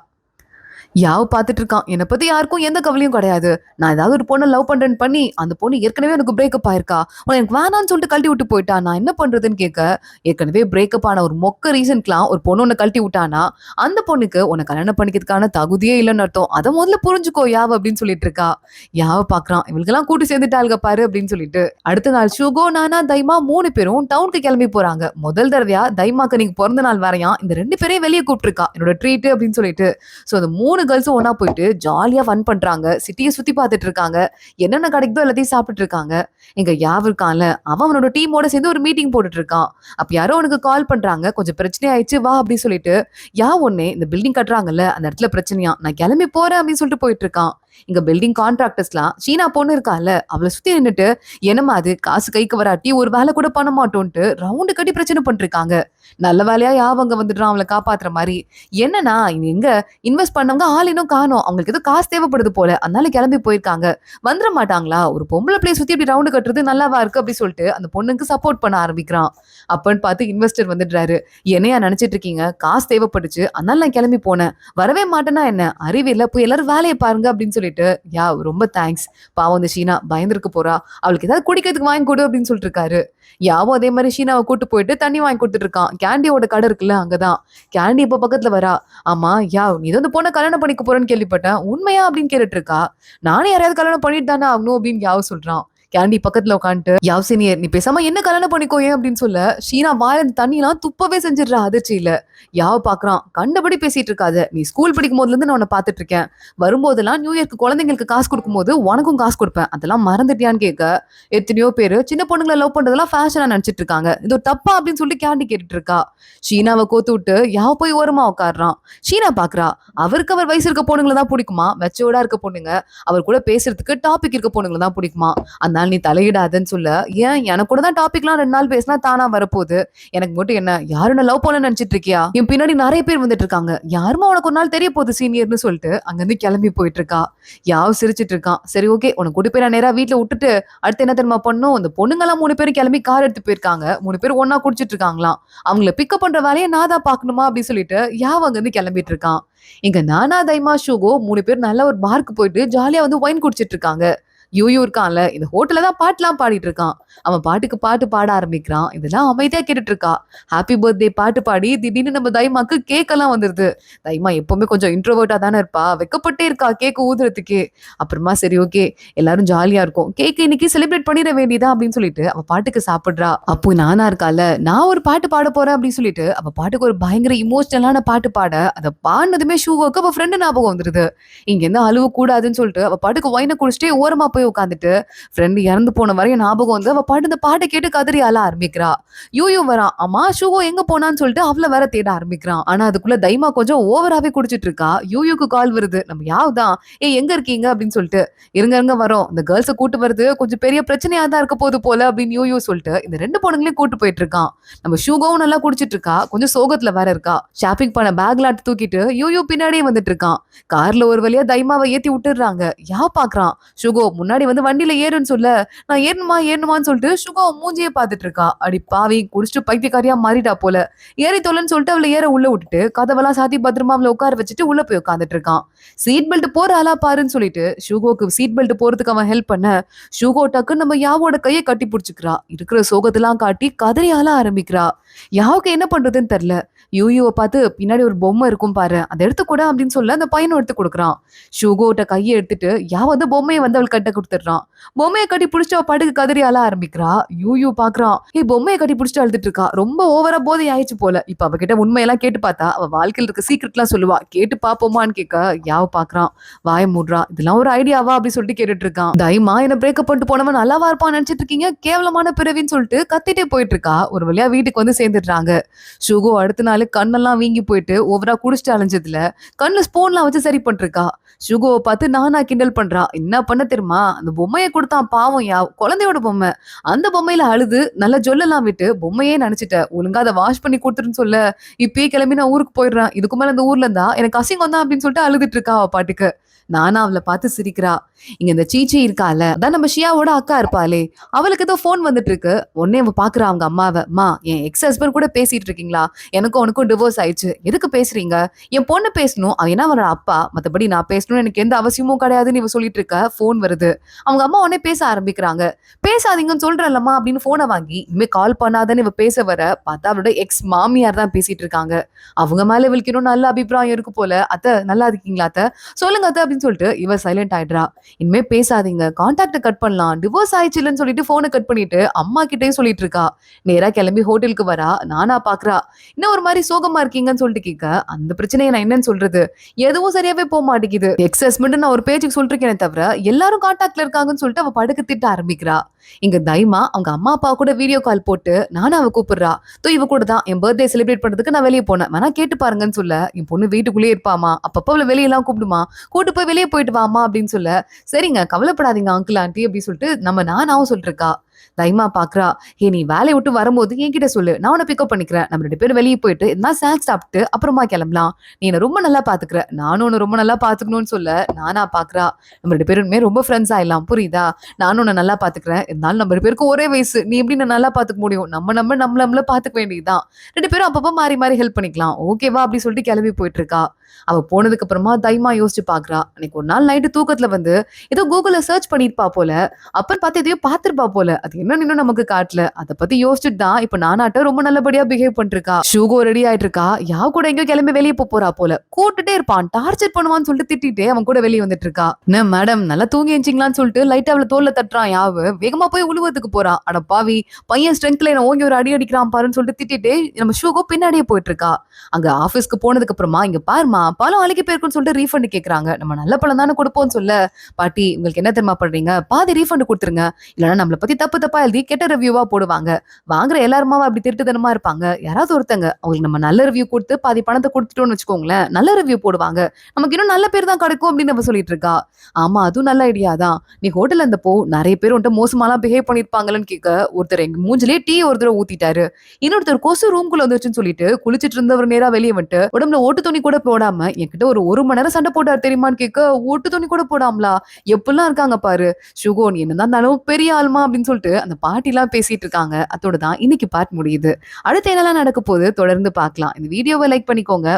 பார்த்துட்டு இருக்கான். என்னை பத்தி யாருக்கும் எந்த கவலையும் கிடையாது. நான் ஏதாவது ஒரு பொண்ணை லவ் பண்றேன்னு பண்ணி அந்த பொண்ணு ஏற்கனவே எனக்கு பிரேக்கப் ஆயிருக்கா, எனக்கு வேணான்னு சொல்லிட்டு கழட்டி விட்டு போயிட்டா, நான் என்ன பண்றதுன்னு கேட்க, ஏற்கனவே பிரேக்கப் ஆன ஒரு மொக்க ரீசன்ட்லாம் ஒரு பொண்ணு உன்னை கழட்டி விட்டானா அந்த பொண்ணுக்கு உன்னை கல்யாணம் பண்ணிக்கிறதுக்கான தகுதியே இல்லைன்னு அர்த்தம், அதை முதல்ல புரிஞ்சுக்கோ அப்படின்னு சொல்லிட்டு இருக்கா. பாக்குறான், இவங்களுக்கெல்லாம் கூட்டு சேர்ந்துட்டாளுங்க பாரு அப்படின்னு சொல்லிட்டு. அடுத்த நாள் ஷுகோ, நானா, தைமா 3 பேரும் டவுனுக்கு கிளம்பி போறாங்க. முதல் தடவையா தைமாக்கு நீங்க பிறந்த நாள் வரையா இந்த 2 பேரையும் வெளியே கூப்பிட்டுருக்கா, என்னோட ட்ரீட் அப்படின்னு சொல்லிட்டு. சோ அந்த 3 கேர்ள்ஸும் ஒன்னா போயிட்டு ஜாலியா ஃபன் பண்றாங்க, சிட்டியை சுத்தி பார்த்துட்டு இருக்காங்க, என்னென்ன கிடைக்குதோ எல்லாத்தையும் சாப்பிட்டு இருக்காங்க. எங்க இருக்கான்ல, அவனோட டீமோட சேர்ந்து ஒரு மீட்டிங் போட்டுட்டு இருக்கான். அப்ப யாரோ உனக்கு கால் பண்றாங்க, கொஞ்சம் பிரச்சனை ஆயிடுச்சு வா அப்படின்னு சொல்லிட்டு. ஒன்னே இந்த பில்டிங் கட்டுறாங்கல்ல அந்த இடத்துல பிரச்சனையா, நான் கிளம்பி போறேன் அப்படின்னு சொல்லிட்டு போயிட்டு இருக்கான். இங்க பில்டிங் கான்ட்ராக்டர்ஸ்லாம் சீனா பொண்ணு இருக்கால, அவளை சுத்தி நின்னுட்டு என்னமா அது காசு கைக்கு வராட்டி ஒரு வேலை கூட பண்ண மாட்டோன்ட்டு ரவுண்டு கட்டி பிரச்சனை பண்ணிருக்காங்க. நல்ல வேலையா அவங்க வந்துடுறான் அவளை காப்பாத்துற மாதிரி. என்னன்னா எங்க இன்வெஸ்ட் பண்ணவங்க ஆள் இன்னும் காணோம், அவங்களுக்கு ஏதோ காசு தேவைப்படுது போல, அதனால கிளம்பி போயிருக்காங்க, வந்துட மாட்டாங்களா, ஒரு பொம்பளை பிள்ளை சுத்தி இப்படி ரவுண்டு கட்டுறது நல்லாவா இருக்கு அப்படி சொல்லிட்டு அந்த பொண்ணுக்கு சப்போர்ட் பண்ண ஆரம்பிக்கிறான். அப்பன்னு பார்த்து இன்வெஸ்டர் வந்துடுறாரு. என்னையா நினைச்சிட்டு இருக்கீங்க, காசு தேவைப்படுச்சு அதனால நான் கிளம்பி போனேன், வரவே மாட்டேன்னா என்ன, அறிவில்ல, போய் எல்லாரும் வேலையை பாருங்க அப்படின்னு சொல்லிட்டு. ரொம்ப தேங்க்ஸ், பாவம் இந்த ஷீனா பயந்துருக்கு போறா, அவளுக்கு ஏதாவது குடிக்கிறதுக்கு வாங்கி கொடு அப்படின்னு சொல்லிட்டு இருக்காரு. அதே மாதிரி ஷீனாவை கூட்டு போயிட்டு தண்ணி வாங்கி கொடுத்துட்டு இருக்கான். கேண்டியோட கடை இருக்குல்ல, அங்கதான். கேண்டி இப்ப பக்கத்துல வரா. ஆமா நீ வந்து பொண்ணை கல்யாணம் பண்ணிக்க போறேன்னு கேள்விப்பட்டேன், உண்மையா அப்படின்னு கேட்டுட்டு இருக்கா. நானே யாரையாவது கல்யாணம் பண்ணிட்டு தானே ஆகணும் அப்படின்னு சொல்றான். கேண்டி பக்கத்துல உட்காந்துட்டு யாவ் சீனியர் நீ பேசாம என்ன கல்யாணம் பண்ணிக்கோயே அப்படின்னு சொல்ல ஷீனா வாயில அந்த தண்ணி எல்லாம் துப்பவே செஞ்சிடுறா அதிர்ச்சியில. யாவ் பாக்குறான், கண்டபடி பேசிட்டு இருக்காத, நீ ஸ்கூல் படிக்கும் போதுல இருந்து நான் உன்னை பாத்துட்டு இருக்கேன், வரும்போதெல்லாம் நியூ இயர்க்கு குழந்தைங்களுக்கு காசு கொடுக்கும் போது உனக்கும் காசு கொடுப்பேன், அதெல்லாம் மறந்துட்டியான்னு கேட்க எத்தனையோ பேரு சின்ன பொண்ணுங்களை லவ் பண்றதெல்லாம் ஃபேஷனா நினைச்சிட்டு இருக்காங்க, இது ஒரு தப்பா அப்படின்னு சொல்லி கேண்டி கேட்டுட்டு இருக்கா. ஷீனாவை கோத்து விட்டு யாவ் போய் ஓரமா உட்காடுறான். ஷீனா பாக்குறா, அவருக்கு அவர் வயசு இருக்க பொண்ணுங்களை தான் பிடிக்குமா, மெச்சோர்டா இருக்க பொண்ணுங்க, அவர் கூட பேசுறதுக்கு டாபிக் இருக்க பொண்ணுங்களை தான் பிடிக்குமா, அதனால நீ தலையிடாதுன்னு சொல்ல, ஏன் எனக்கு கூட தான் டாபிக்லாம் 2 நாள் பேசினா தானா வரப்போகுது, எனக்கு மட்டும் என்ன யாரும் லவ் பண்ண நினைச்சிட்டு இருக்கியா, என் பின்னாடி நிறைய பேர் வந்துட்டு இருக்காங்க, யாருமா உனக்கு ஒரு நாள் தெரிய போகுது சீனியர்னு சொல்லிட்டு அங்கிருந்து கிளம்பி போயிட்டு இருக்கா. யாவ் சிரிச்சிட்டு இருக்கான். சரி ஓகே, உனக்கு கூட்டி போய் நான் நேரா வீட்டுல விட்டுட்டு அடுத்து என்ன தெரியுமா பண்ணும், அந்த பொண்ணுங்கெல்லாம் 3 பேரும் கிளம்பி கார் எடுத்து போயிருக்காங்க, 3 பேர் ஒன்னா குடிச்சிட்டு இருக்காங்களாம், அவங்கள பிக்கப் பண்ற வேலையை நான் தான் பாக்கணுமா அப்படின்னு சொல்லிட்டு யாவ் அங்கிருந்து கிளம்பிட்டு இருக்கான். இங்க நானா தைமா ஷூகோ 3 பேர் நல்ல ஒரு பார்க்கு போயிட்டு ஜாலியா வந்து ஒயின் குடிச்சிட்டு இருக்காங்க. யூ இருக்கான்ல, இந்த ஹோட்டல்ல தான் பாட்டுலாம் பாடிட்டு இருக்கான். அவன் பாட்டுக்கு பாட்டு பாட ஆரம்பிக்கிறான். இதெல்லாம் அமைதியா கேட்டுட்டு இருக்கா. ஹாப்பி பர்த்டே பாட்டு பாடி திடீர்னு நம்ம தைமாக்கு கேக் எல்லாம் வந்துருது. தைமா எப்பவுமே கொஞ்சம் இன்ட்ரோவர்ட்டா தானே இருப்பா, வெக்கப்பட்டே இருக்கா கேக் ஊதுறதுக்கே. அப்புறமா சரி ஓகே எல்லாரும் ஜாலியா இருக்கும், கேக் இன்னைக்கு செலிப்ரேட் பண்ணிட வேண்டியதா அப்படின்னு சொல்லிட்டு அவ பாட்டுக்கு சாப்பிடுறா. அப்போ நானா இருக்கால, நான் ஒரு பாட்டு பாட போறேன் அப்படின்னு சொல்லிட்டு அவ பாட்டுக்கு ஒரு பயங்கர இமோஷனலான பாட்டு பாட, அதை பாடினதுமே ஷூகோக்கு அவ ஃப்ரெண்டு ஞாபகம் வந்துருது. இங்க இருந்து அழுவ கூடாதுன்னு சொல்லிட்டு அவ பாட்டுக்கு ஒயினை குடிச்சிட்டே ஓரமா போய் உட்காந்துட்டு ஃப்ரெண்டு இறந்து போன வரையும் ஞாபகம் வந்து அவ பாட்டு இந்த பாட்டை கேட்டு கதறி அழ ஆரம்பிக்கிறா. யூ வரான். அம்மா ஷூகோ எங்க போனான்னு சொல்லிட்டு அவளை வேற தேட ஆரம்பிக்கிறான். ஆனா அதுக்குள்ள தைமா கொஞ்சம் ஓவராவே குடிச்சிட்டு இருக்கா. யூக்கு கால் வருது, நம்ம யாவ்தான், எங்க இருக்கீங்க அப்படின்னு சொல்லிட்டு. இருங்க வரோம், இந்த கேர்ள்ஸை கூட்டு வருது கொஞ்சம் பெரிய பிரச்சனையா தான் இருக்க போது போல அப்படின்னு யூ சொல்லிட்டு இந்த 2 பொண்ணுங்களையும் கூட்டு போயிட்டு இருக்கான். நம்ம ஷூகோவும் நல்லா குடிச்சிட்டு இருக்கா, கொஞ்சம் சோகத்துல வேற இருக்கா. ஷாப்பிங் பண்ண பேக்லாட் தூக்கிட்டு யூ பின்னாடியே வந்துட்டு இருக்கான். கார்ல ஒரு வழியா தைமாவை ஏத்தி விட்டுடுறாங்க. பாக்குறான். ஷுகோ முன்னாடி வந்து வண்டியில ஏறுன்னு சொல்ல, நான் ஏறணுமான்னு சொல்லிட்டு ஷுகோ மூஞ்சியே பாத்துட்டு இருக்கா. அடி பாவி, குடிச்சிட்டு பைத்தியக்காரியா மாறிட்டா போல. ஏறி தொலைன்னு சொல்லிட்டு அவளை ஏற உள்ள விட்டுட்டு கதவெல்லாம் சாத்தி பத்திரமா அவளை உட்கார வச்சுட்டு உள்ள போய் உட்காந்துட்டு இருக்கான். சீட் பெல்ட் போற ஆளா பாருன்னு சொல்லிட்டு ஷுகோக்கு சீட் பெல்ட் போறதுக்கு அவன் ஹெல்ப் பண்ண, ஷுகோ டக்கு நம்ம யாவோட கையை கட்டி பிடிச்சிக்கிறா. இருக்கிற சோகத்தெல்லாம் காட்டி கதறி ஆள ஆரம்பிக்கிறா. யாவுக்கு என்ன பண்றதுன்னு தெரியல. யூவை பார்த்து பின்னாடி ஒரு பொம்மை இருக்கும் பாரு, அதை எடுத்து கூட அப்படின்னு சொல்ல அந்த பையனும் எடுத்து கொடுக்குறான். ஷுகோட்ட கையை எடுத்துட்டு யாவது பொம்மையை வந்து அவள் கட்ட கொடுத்துடுறான். பொம்மையை கட்டி பிடிச்சிட்டு அவ பாட்டுக்கு கதறி அழ ஆரம்பிக்கிறா. யூ பாக்குறான், பொம்மையை கட்டி பிடிச்சிட்டு அழுதுட்டு இருக்கா, ரொம்ப ஓவரா போதை ஆயிடுச்சு போல. இப்ப அவகிட்ட உண்மையெல்லாம் கேட்டு பார்த்தா அவ வாழ்க்கையில் இருக்க சீக்கிரட் எல்லாம் சொல்லுவா, கேட்டு பாப்போமான்னு கேட்க யாவ பாக்குறான். வாய மூடுறா. இதெல்லாம் ஒரு ஐடியாவா அப்படின்னு சொல்லிட்டு கேட்டுட்டு இருக்கான். தைமா என்ன பிரேக்கப் பண்ணிட்டு போனவன் நல்லாவா இருப்பான்னு நினைச்சிட்டு இருக்கீங்க, கேவலமான பிறவின்னு சொல்லிட்டு கத்திட்டே போயிட்டு இருக்கா. ஒரு வழியா வீட்டுக்கு வந்து சேர்ந்துடுறாங்க. ஷுகோ அடுத்த நாள் கண்ணெல்லாம் வீங்கி போயிட்டு ஓவரா குடிச்சிட்டு அலைஞ்சதுல கண்ணுல ஸ்போன்லாம் வச்சு சரி பண்ணிருக்கா. ஷுகோவை பார்த்து நானா கிண்டல் பண்றா. என்ன பண்ண தெரியுமா, அந்த பொம்மையை கொடுத்தான் பாவம் குழந்தையோட பொம்மை, அந்த பொம்மையில அழுது நல்ல ஜொல்லெல்லாம் விட்டு பொம்மையே நினைச்சிட்ட, ஒழுங்கா அதை வாஷ் பண்ணி கொடுத்துருன்னு சொல்ல, இப்பயே கிளம்பி நான் ஊருக்கு போயிடுறேன், இதுக்கு மேல இந்த ஊர்ல இருந்தா எனக்கு அசிங்கம் தான் அப்படின்னு சொல்லிட்டு அழுதுட்டு இருக்கா அவ பாட்டுக்கு. நானா அவளை பார்த்து சிரிக்கிறா. இங்க இந்த சீச்சி இருக்கால, அதான் நம்ம ஷியாவோட அக்கா இருப்பாளே, அவளுக்கு ஏதோ போன் வந்துட்டு இருக்கு. உடனே அவ பாக்குறா அவங்க அம்மாவை. மா, என் எக்ஸ் ஹஸ்பண்ட் கூட பேசிட்டு இருக்கீங்களா, எனக்கும் உனக்கும் டிவோர்ஸ் ஆயிடுச்சு, எதுக்கு பேசுறீங்க, என் பொண்ணு பேசணும், அவன் என்ன அவரோட அப்பா, மத்தபடி நான் பேசணும்னு எனக்கு எந்த அவசியமும் கிடையாதுன்னு இவ சொல்லிட்டு இருக்க. போன் வருது. அவங்க அம்மா உடனே பேச ஆரம்பிக்கிறாங்க. பேசாதீங்கன்னு சொல்றல்லம்மா அப்படின்னு போனை வாங்கி இனிமே கால் பண்ணாதன்னு இவ பேச வர பார்த்தா அவளோட எக்ஸ் மாமியார் தான் பேசிட்டு இருக்காங்க. அவங்க மேல இவளுக்கு இன்னும் நல்ல அபிப்பிராயம் இருக்கு போல. அத்தை நல்லா இருக்கீங்களா அத்தை, சொல்லுங்க அத்தை அப்படின்னு சொல்லிட்டு இவ சைலண்ட் ஆயிடுறா. இனிமே பேசாதீங்க, கான்டாக்ட கட் பண்ணலாம், டிவோர்ஸ் ஆயிடுச்சுன்னு சொல்லிட்டு போனை கட் பண்ணிட்டு அம்மா கிட்டேயும் சொல்லிட்டு இருக்கா. நேரா கிளம்பி ஹோட்டலுக்கு வரா. நானா பாக்குறா. இன்னும் ஒரு மாதிரி சோகமா இருக்கீங்கன்னு சொல்லிட்டு கேட்க, அந்த பிரச்சனையை நான் என்னன்னு சொல்றது, எதுவும் சரியாவே போக மாட்டேங்குது, எக்ஸ் ஹஸ்பண்ட் நான் ஒரு பேஜுக்கு சொல்லிருக்கேனே தவிர எல்லாரும் கான்டாக்ட்ல இருக்காங்கன்னு சொல்லிட்டு அவ படுக்க திட்ட ஆரம்பிக்கிறா. இங்க தைமா அவங்க அம்மா அப்பா கூட வீடியோ கால் போட்டு நானா அவ கூப்பிடுறா. இவ கூட தான் என் பர்த்டே செலிப்ரேட் பண்றதுக்கு நான் வெளியே போனேன், வேணா கேட்டு பாருங்கன்னு சொல்ல, என் பொண்ணு வீட்டுக்குள்ளேயே இருப்பாமா, அப்பப்ப அவளை வெளியெல்லாம் கூப்பிடுமா, கூட்டு போய் வெளியே போயிட்டு வாமா அப்படின்னு சொல்ல, சரிங்க கவலைப்படாதீங்க அங்கிள் ஆண்டி அப்படின்னு சொல்லிட்டு நம்ம நானாவும் சொல்லிருக்கா. தைமா பாக்குறா. நீ வேலையை விட்டு வரும்போது என்கிட்ட சொல்லு, நான் உன்னை பிக்கப் பண்ணிக்கிறேன், நம்ம 2 பேரும் வெளியே போயிட்டு என்ன ஸ்நாக்ஸ் சாப்பிட்டு அப்புறமா கிளம்பலாம், நீ என்ன ரொம்ப நல்லா பாத்துக்கிற, நானும் உன்னை ரொம்ப நல்லா பாத்துக்கணும்னு சொல்ல, நானா பாக்குறா. நம்ம 2 பேருமே ரொம்ப ஃப்ரெண்ட்ஸ் ஆயிடலாம், புரியுதா, நானும் உன்னை நல்லா பாத்துக்கிறேன், இருந்தாலும் நம்ம 2 பேருக்கும் ஒரே வயசு, நீ எப்படி நான் நல்லா பாத்துக்க முடியும், நம்மள பாத்துக்க வேண்டியதுதான், 2 பேரும் அப்பப்போ மாறி மாறி ஹெல்ப் பண்ணிக்கலாம், ஓகேவா அப்படி சொல்லிட்டு கிளம்பி போயிட்டு இருக்கா. அவ போனதுக்கு அப்புறமா தைமா யோசிச்சு பாக்குறா. அன்னைக்கு ஒரு நாள் நைட்டு தூக்கத்துல வந்து ஏதோ கூகுள்ல சர்ச் பண்ணிருப்பா போல, அப்புறம் பார்த்து எதையோ பாத்திருப்பா போல, அது என்னன்னு இன்னும் நமக்கு காட்டல. அத பத்தி யோசிச்சுட்டு தான் இப்ப நானாட்ட ரொம்ப நல்லபடியா பிஹேவ் பண்ணிருக்கா. ஷூகோ ரெடி ஆயிட்டு இருக்கா. யாவ் கூட எங்கேயோ கிளம்பி வெளிய போறா போல. கூட்டுட்டே இருப்பான். டார்ச்சர் பண்ணுவான்னு சொல்லிட்டு திட்டிட்டே அவன் கூட வெளிய வந்துட்டு இருக்கா. என்ன மேடம் நல்லா தூங்கி எந்திச்சிங்களான்னு சொல்லிட்டு லைட்டா அவள தோள்ல தட்டுறான் யாவு. வேகமா போய் உழுவதுக்கு போறா. அட பாவி பையன் ஸ்ட்ரென்த்ல என்ன ஓங்கி ஒரு அடி அடிக்கிறான் பாருன்னு சொல்லிட்டு திட்டிட்டே நம்ம ஷூகோ பின்னாடியே போயிட்டு இருக்கா. அங்க ஆபீஸ்க்கு போனதுக்கு அப்புறமா இங்க பாருமா பழம் அழுகி போயிருக்குன்னு சொல்லிட்டு ரீஃபண்ட் கேக்குறாங்க. நம்ம நல்ல பழம் தானே கொடுப்போம்னு சொல்ல, பாட்டி உங்களுக்கு என்ன தெரியுமா பண்றீங்க, பாதி ரீஃபண்ட் கொடுத்துருங்க, இல்லைன்னா நம்மளை பத்தி தப்பு தப்பா எழுதி கெட்ட ரிவ்யூவா போடுவாங்க. வாங்குற எல்லாருமா அப்படி திருட்டுத்தனமா இருப்பாங்க. யாராவது ஒருத்தங்க அவங்களுக்கு நம்ம நல்ல ரிவ்யூ கொடுத்து பாதி பணத்தை கொடுத்துட்டோம்னு வச்சுக்கோங்களேன், நல்ல ரிவ்யூ போடுவாங்க, நமக்கு இன்னும் நல்ல பேர் தான் கிடைக்கும் அப்படின்னு நம்ம சொல்லிட்டு இருக்கா. ஆமா அதுவும் நல்ல ஐடியா தான். நீ ஹோட்டல்ல இருந்தப்போ நிறைய பேர் உன்ட்ட மோசமாலாம் பிஹேவ் பண்ணிருப்பாங்கன்னு கேட்க, ஒருத்தர் எங்க மூஞ்சிலே டீ ஒரு தடவை ஊத்திட்டாரு. இன்னொருத்தர் கொசு ரூம்குள்ள வந்துச்சுன்னு சொல்லிட்டு குளிச்சிட்டு இருந்தவர் நேரா வெளியே வந்துட்டு உடம்புல ஓட்டு துணி கூட போடாம என்கிட்ட ஒரு மணி நேரம் சண்டை போட்டாரு தெரியுமான்னு கேட்க, ஓட்டு துணி கூட போடாமலா, எப்படிலாம் இருக்காங்க பாரு. சுகோ நீ என்னதான் இருந்தாலும் பெரிய ஆள்மா அப்படின்னு சொல்லிட்டு அந்த பாட்டி எல்லாம் பேசிட்டு இருக்காங்க. அதோட தான் இன்னைக்கு பார்ட் முடியுது. அடுத்து என்னெல்லாம் நடக்க போகுது தொடர்ந்து பார்க்கலாம். இந்த வீடியோவை லைக் பண்ணிக்கோங்க.